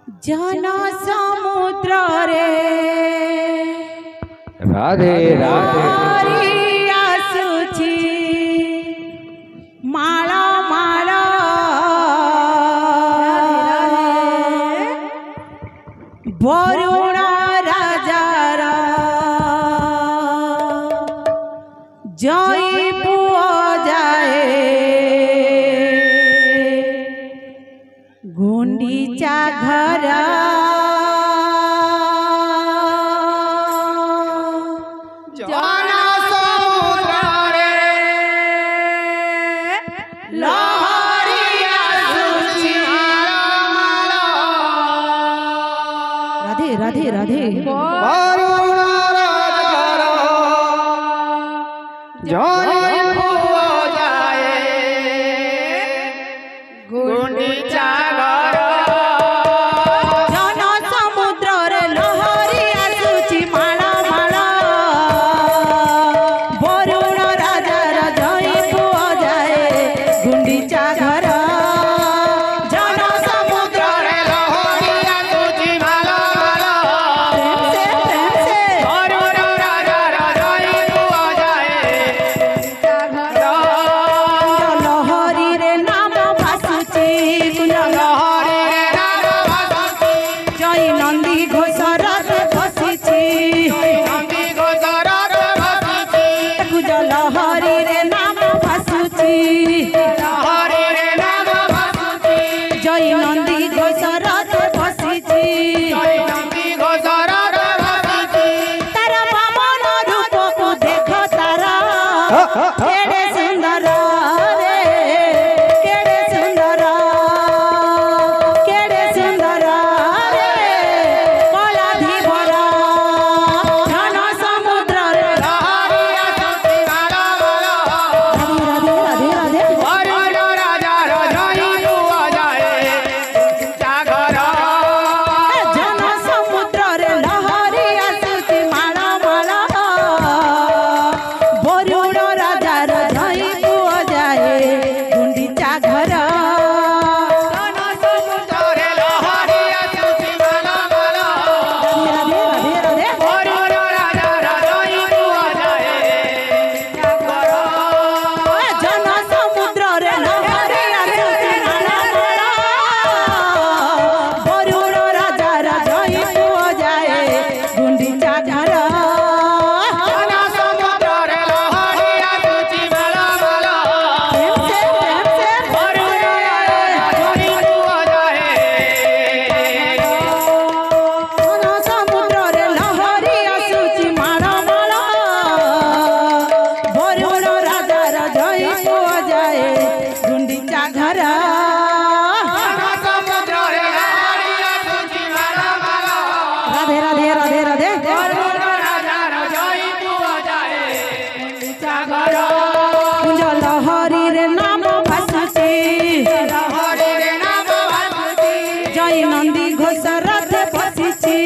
जन समुद्र रे राधे राधे आसुची माळ माळ वरुण राजार जय पुआ जाए गुंडीचा घर जन समुद्र रे लहरी आसुची राधे राधे राधे वरुण राजार जय पुआ जाए गुंडीचा घर जन समुद्र रे लहरी आसुची माळ माळ वरुण राजार जय पुआ जाए गुंडीचा घर जन समुद्र रे लहरी आसुची माळ माळ प्रेम से वरुण राजार जय पुआ जाए लहरी रे नाम भासुची कुंज लहरी रे नाम भासुची जय नंदी घोष रथ बसिची नंदी घोष रथ बसिची कुंज लहरी रे नाम भासुची लहरी रे नाम भासुची जय नंदी घोष रथ बसिची नंदी घोष रथ बसिची तारा पावन रूप को देखो तारा केड़े सुंदर रे केड़े सुंदर रे कला धीवर जन समुद्र रे लहरी आसुची माळ माळ राधे राधे राधे वरुण राजार जय पुआ जाए गुंडीचा घर जन समुद्र रे लहरी आसुची माळ माळ वरुण राजार जय पुआ जाए गुंडीचा घर जन समुद्र रे लहरी आसुची माळ माळ राधे राधे राधे वरुण राजार जय पुआ जाए जन समुद्र रे लहरी आसुची माळ माळ वरुण राजार जय पुआ जाए गुंडीचा घर जन समुद्र रे लहरी आसुची माळ माळ प्रेम से वरुण राजार जय पुआ जाए जन समुद्र रे लहरी आसुची माळ माळ वरुण राजार जय पुआ जाए गुंडीचा घर जन समुद्र रे लहरी आसुची माळ माळ राधे राधे राधे राधे वरुण राजार जय पुआ जाए गुंडीचा घर कुंज लहरी रे नाम भासुची लहरी रे नाम भासुची जय नंदी घोष रथ बसिची